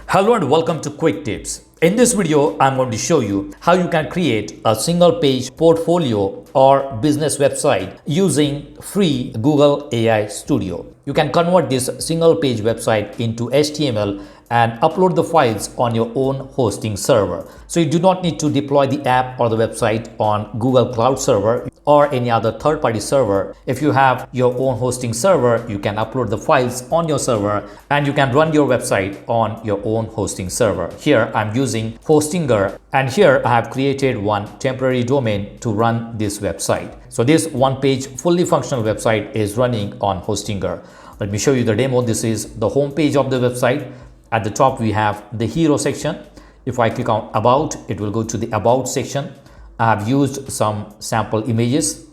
Hello and welcome to Quick Tips. In this video, I'm going to show you how you can create a single page portfolio or business website using free Google AI Studio. You can convert this single page website into HTML and upload the files on your own hosting server. So you do not need to deploy the app or the website on Google Cloud Server or any other third-party server. If you have your own hosting server, you can upload the files on your server and you can run your website on your own hosting server. Here I'm using Hostinger, and here I have created one temporary domain to run this website. So this one-page fully functional website is running on Hostinger. Let me show you the demo. This is the home page of the website. At the top we have the hero section. If I click on about, it will go to the about section. I have used some sample images.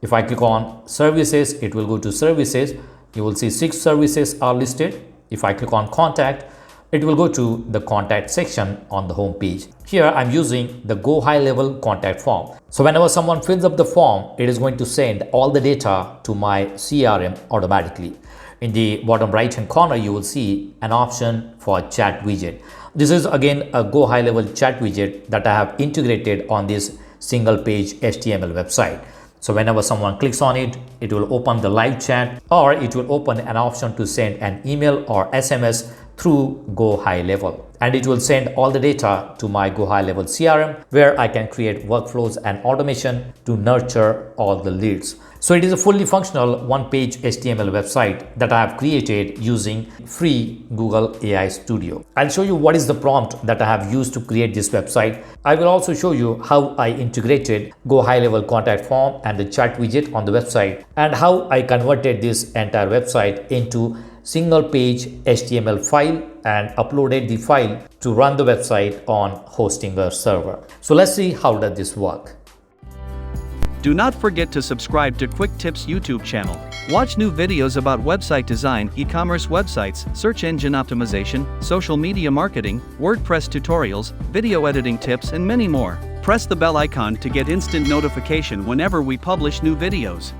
If I click on services, it will go to services. You will see 6 services are listed. If I click on contact, it will go to the contact section on the home page. Here I'm using the Go High Level contact form. So whenever someone fills up the form, it is going to send all the data to my CRM automatically. In the bottom right hand corner, you will see an option for chat widget. This is again a Go High Level chat widget that I have integrated on this single page HTML website. So whenever someone clicks on it, it will open the live chat, or it will open an option to send an email or SMS through Go High Level, and it will send all the data to my Go High Level CRM, where I can create workflows and automation to nurture all the leads. So it is a fully functional one-page HTML website that I have created using free Google AI Studio. I'll show you what is the prompt that I have used to create this website. I will also show you how I integrated Go High Level contact form and the chat widget on the website, and how I converted this entire website into single page HTML file and uploaded the file to run the website on Hostinger server. So let's see how does this work. Do not forget to subscribe to Quick Tips YouTube channel. Watch new videos about website design, e-commerce websites, search engine optimization, social media marketing, WordPress tutorials, video editing tips, and many more. Press the bell icon to get instant notification whenever we publish new videos.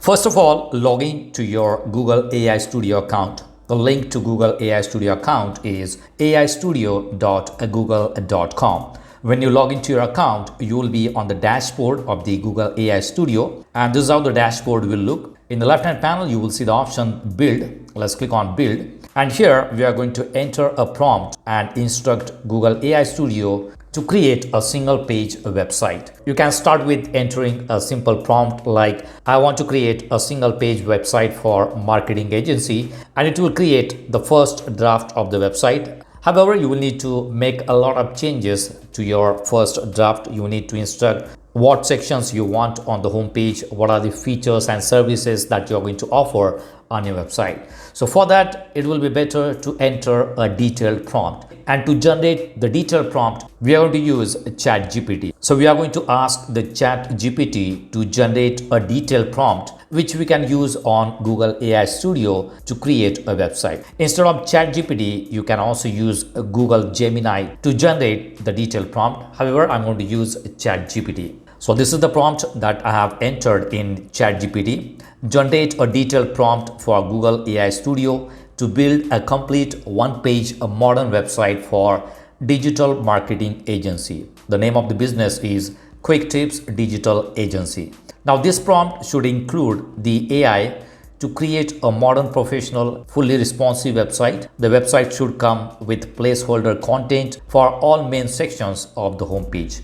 First of all, log in to your Google AI Studio account. The link to Google AI Studio account is aistudio.google.com. When you log into your account, you will be on the dashboard of the Google AI Studio, and this is how the dashboard will look. In the left hand panel, you will see the option build. Let's click on build, and here we are going to enter a prompt and instruct Google AI Studio to create a single page website. You can start with entering a simple prompt like, I want to create a single page website for marketing agency, and it will create the first draft of the website. However, you will need to make a lot of changes to your first draft. You need to instruct what sections you want on the home page, what are the features and services that you're going to offer on your website. So for that, it will be better to enter a detailed prompt. And to generate the detailed prompt, we are going to use ChatGPT. So we are going to ask the ChatGPT to generate a detailed prompt, which we can use on Google AI Studio to create a website. Instead of ChatGPT, you can also use Google Gemini to generate the detailed prompt. However, I'm going to use ChatGPT. So this is the prompt that I have entered in ChatGPT. Generate a detailed prompt for Google AI Studio to build a complete one-page modern website for digital marketing agency. The name of the business is Quick Tips Digital Agency. Now this prompt should include the AI to create a modern, professional, fully responsive website. The website should come with placeholder content for all main sections of the home page.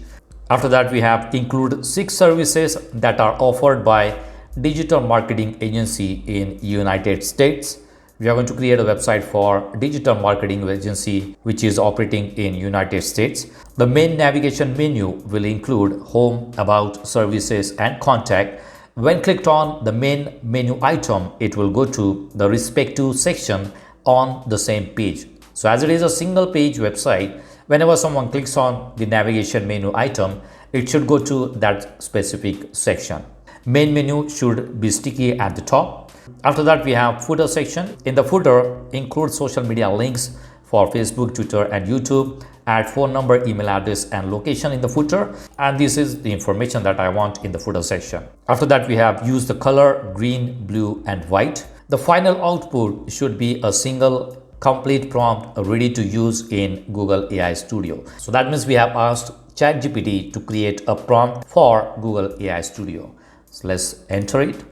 After that, we have include 6 services that are offered by digital marketing agency in United States. We are going to create a website for digital marketing agency which is operating in United States. The main navigation menu will include home, about, services, and contact. When clicked on the main menu item, it will go to the respective section on the same page. So as it is a single page website, whenever someone clicks on the navigation menu item, it should go to that specific section. Main menu should be sticky at the top. After that, we have footer section. In the footer, include social media links for Facebook, Twitter, and YouTube. Add phone number, email address, and location in the footer. And this is the information that I want in the footer section. After that, we have use the color green, blue, and white. The final output should be a single complete prompt ready to use in Google AI Studio. So that means we have asked ChatGPT to create a prompt for Google AI Studio. So let's enter it,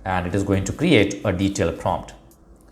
and it is going to create a detailed prompt.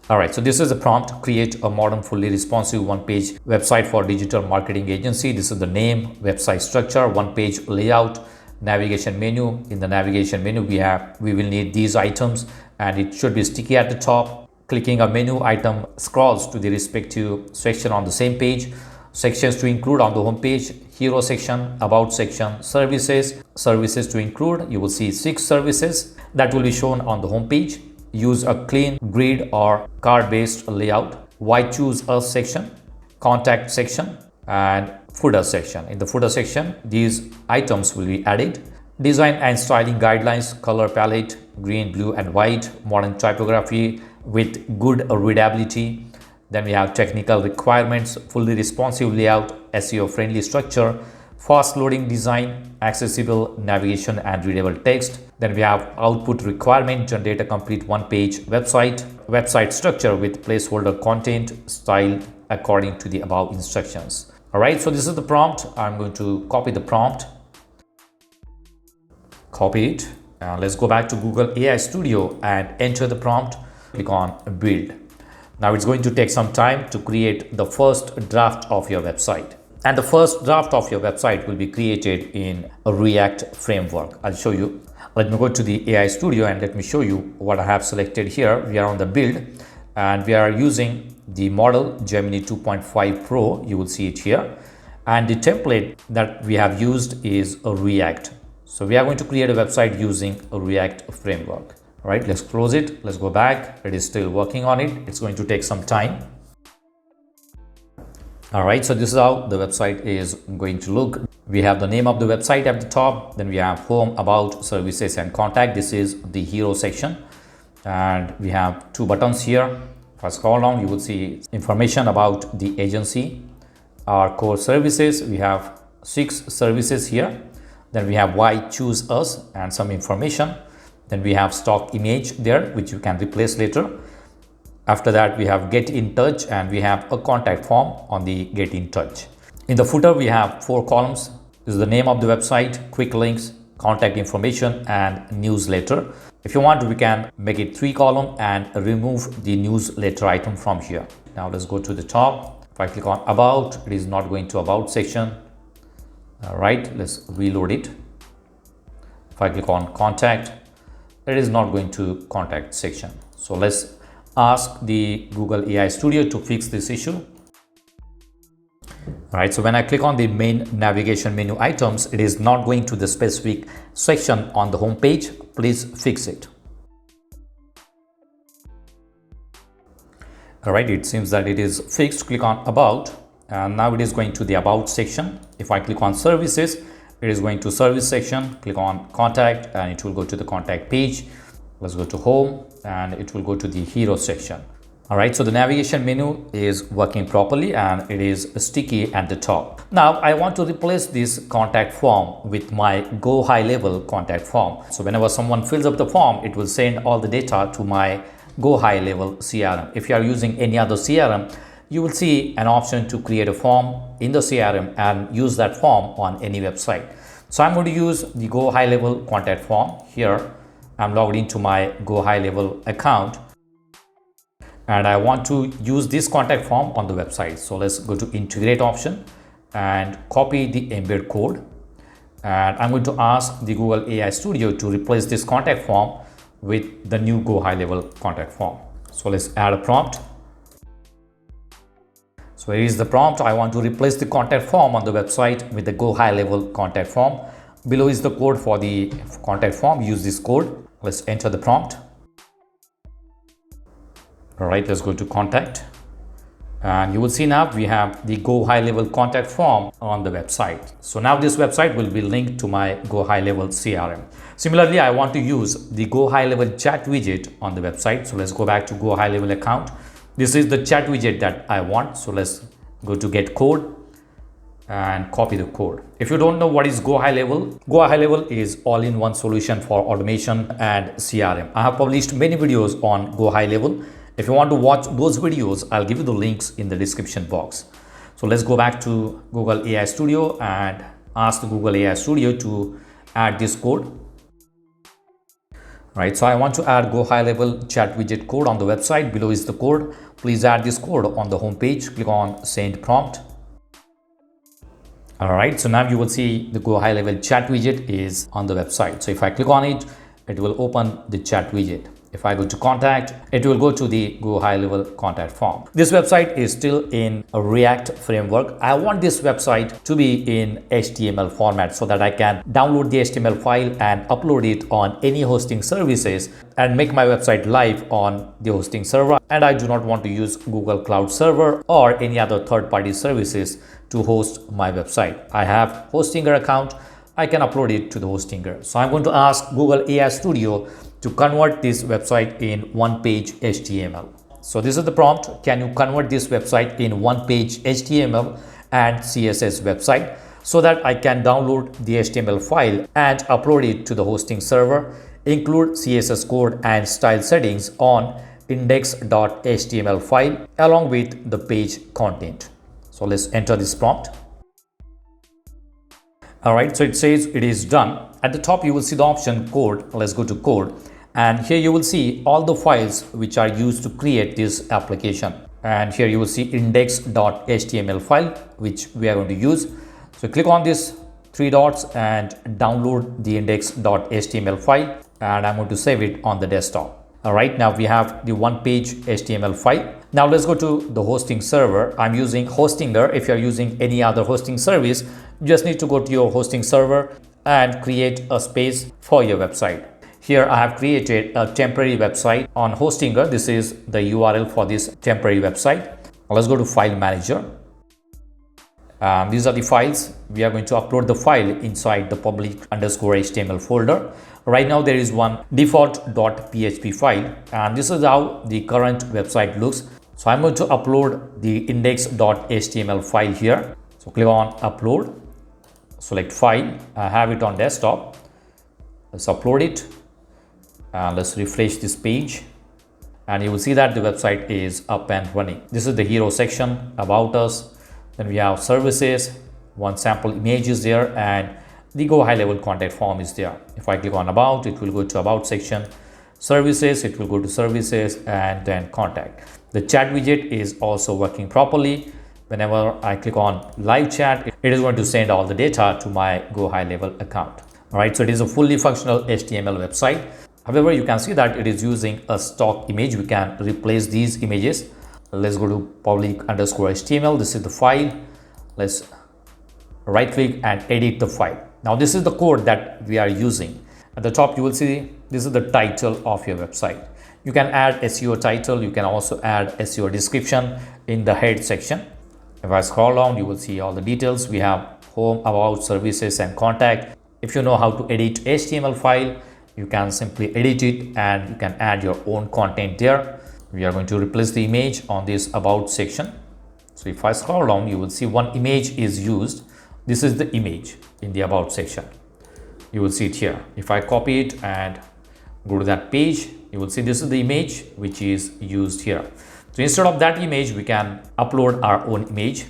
All right, so this is the prompt: create a modern, fully responsive one-page website for digital marketing agency. This is the name, website structure, one-page layout, navigation menu. In the navigation menu, we will need these items, and it should be sticky at the top. Clicking a menu item scrolls to the respective section on the same page. Sections to include on the home page: hero section, about section, services. Services to include, you will see 6 services that will be shown on the home page. Use a clean grid or card based layout. Why choose a section, contact section, and footer section. In the footer section, these items will be added. Design and styling guidelines: color palette, green, blue, and white. Modern typography with good readability. Then we have technical requirements: fully responsive layout, SEO friendly structure, fast loading design, accessible navigation, and readable text. Then we have output requirement: generate a complete one-page website structure with placeholder content styled according to the above instructions. All right, so this is the prompt. I'm going to copy the prompt, copy it, and let's go back to Google AI Studio and enter the prompt. Click on build. Now it's going to take some time to create the first draft of your website. And the first draft of your website will be created in a React framework. I'll show you. Let me go to the AI Studio and let me show you what I have selected here. We are on the build and we are using the model Gemini 2.5 Pro. You will see it here. And the template that we have used is a React. So we are going to create a website using a React framework. All right, let's close it. Let's go back. It is still working on it. It's going to take some time. All right, so this is how the website is going to look. We have the name of the website at the top. Then we have home, about, services, and contact. This is the hero section. And we have 2 buttons here. If I scroll down, you will see information about the agency. Our core services, we have 6 services here. Then we have why choose us and some information. Then we have stock image there, which you can replace later. After that, we have get in touch and we have a contact form on the get in touch. In the footer, we have 4 columns. This is the name of the website, quick links, contact information, and newsletter. If you want, we can make it 3 column and remove the newsletter item from here. Now let's go to the top. If I click on about, it is not going to about section. All right, let's reload it. If I click on contact, it is not going to contact section. So let's ask the Google AI Studio to fix this issue. All right, so when I click on the main navigation menu items, it is not going to the specific section on the home page. Please fix it. All right, it seems that it is fixed. Click on about, and now it is going to the about section. If I click on services, it is going to service section. Click on contact and it will go to the contact page. Let's go to home and it will go to the hero section. All right, so the navigation menu is working properly and it is sticky at the top. Now I want to replace this contact form with my go high level contact form. So whenever someone fills up the form, it will send all the data to my go high level CRM. If you are using any other CRM, you will see an option to create a form in the CRM and use that form on any website. So I'm going to use the Go High Level contact form. Here I'm logged into my Go High Level account and I want to use this contact form on the website. So let's go to integrate option and copy the embed code. And I'm going to ask the Google AI Studio to replace this contact form with the new Go High Level contact form. So let's add a prompt. So here is the prompt. I want to replace the contact form on the website with the Go High Level contact form. Below is the code for the contact form. Use this code. Let's enter the prompt. All right, let's go to contact. And you will see now we have the Go High Level contact form on the website. So now this website will be linked to my Go High Level CRM. Similarly, I want to use the Go High Level chat widget on the website. So let's go back to Go High Level account. This is the chat widget that I want. So let's go to get code and copy the code. If you don't know what is Go High Level is all-in-one solution for automation and CRM. I have published many videos on Go High Level If you want to watch those videos, I'll give you the links in the description box. So let's go back to Google AI Studio and ask the Google AI Studio to add this code. Right, so I want to add Go High Level Chat Widget code on the website. Below is the code. Please add this code on the home page. Click on Send Prompt. All right, so now you will see the Go High Level Chat Widget is on the website. So if I click on it, it will open the chat widget. If I go to contact, it will go to the Go High Level contact form. This website is still in a React framework. I want this website to be in HTML format so that I can download the HTML file and upload it on any hosting services and make my website live on the hosting server. And I do not want to use Google Cloud Server or any other third-party services to host my website. I have Hostinger account. I can upload it to the Hostinger. So I'm going to ask Google AI Studio to convert this website in one-page HTML. So this is the prompt. Can you convert this website in one-page HTML and CSS website so that I can download the HTML file and upload it to the hosting server, include CSS code and style settings on index.html file along with the page content. So let's enter this prompt. All right, so it says it is done. At the top, you will see the option code. Let's go to code. And here you will see all the files which are used to create this application. And here you will see index.html file, which we are going to use. So click on this three dots and download the index.html file. And I'm going to save it on the desktop. All right, now we have the one-page HTML file. Now let's go to the hosting server. I'm using Hostinger. If you're using any other hosting service, you just need to go to your hosting server and create a space for your website. Here I have created a temporary website on Hostinger. This is the URL for this temporary website. Let's go to File Manager. These are the files. We are going to upload the file inside the public_HTML folder. Right now there is one default.php file, and this is how the current website looks. So I'm going to upload the index.html file here. So click on Upload, select File. I have it on desktop. Let's upload it. Let's refresh this page and you will see that the website is up and running. This is the hero section, about us. Then we have services, one sample image is there, and the Go High Level contact form is there. If I click on about, it will go to about section. Services, it will go to services, and then contact. The chat widget is also working properly. Whenever I click on live chat, it is going to send all the data to my Go High Level account. All right, so it is a fully functional HTML website. However, you can see that it is using a stock image. We can replace these images. Let's go to public_HTML. This is the file. Let's right click and edit the file. Now this is the code that we are using. At the top, you will see this is the title of your website. You can add SEO title. You can also add SEO description in the head section. If I scroll down, you will see all the details. We have home, about, services, and contact. If you know how to edit HTML file, you can simply edit it and you can add your own content there. We are going to replace the image on this about section. So if I scroll down, you will see one image is used. This is the image in the about section. You will see it here. If I copy it and go to that page, you will see this is the image which is used here. So instead of that image, we can upload our own image.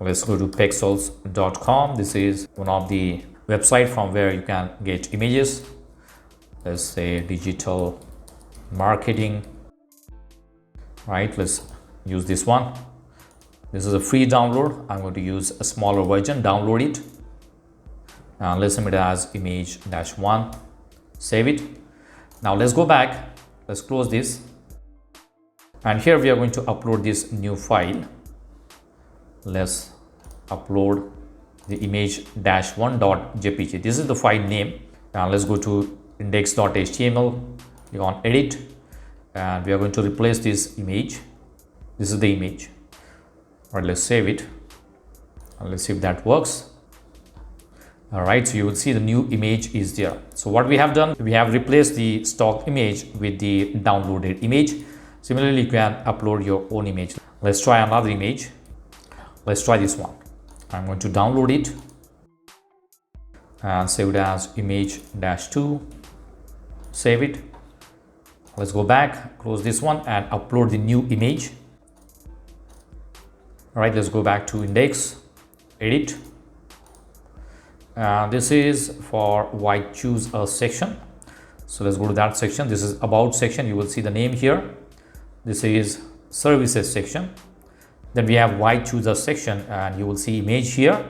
Let's go to pexels.com. This is one of the website from where you can get images. Let's say digital marketing. Right, let's use this one. This is a free download. I'm going to use a smaller version. Download it and let's name it as image-1. Save it. Now let's go back. Let's close this, and here we are going to upload this new file. Let's upload the image-1.jpg. This is the file name. Now let's go to index.html, click on edit, and we are going to replace this image. This is the image. All right, let's save it and let's see if that works. All right, so you will see the new image is there. So what we have done, we have replaced the stock image with the downloaded image. Similarly, you can upload your own image. Let's try another image. Let's try this one. I'm going to download it and save it as image-2. Save it. Let's go back, close this one and upload the new image. All right, let's go back to index, edit. This is for why choose a section. So let's go to that section. This is about section. You will see the name here. This is services section. Then we have why choose a section and you will see image here.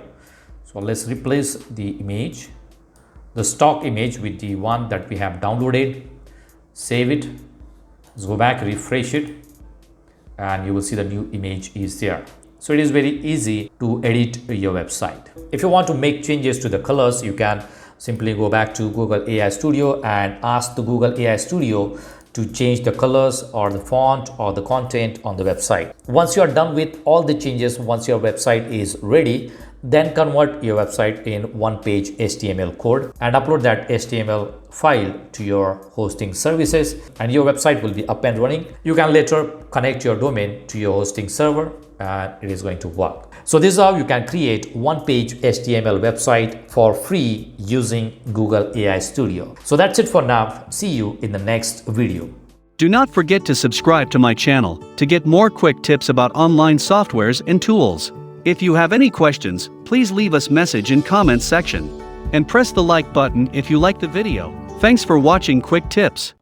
So let's replace the image, the stock image with the one that we have downloaded. Save it. Let's go back, refresh it, and you will see the new image is there. So it is very easy to edit your website. If you want to make changes to the colors, you can simply go back to Google AI Studio and ask the Google AI Studio to change the colors or the font or the content on the website. Once you are done with all the changes, once your website is ready, then convert your website in one-page HTML code and upload that HTML file to your hosting services and your website will be up and running. You can later connect your domain to your hosting server and it is going to work. So this is how you can create one-page HTML website for free using Google AI Studio. So that's it for now. See you in the next video. Do not forget to subscribe to my channel to get more quick tips about online softwares and tools. If you have any questions, please leave us message in comments section. And press the like button if you like the video. Thanks for watching Quick Tips.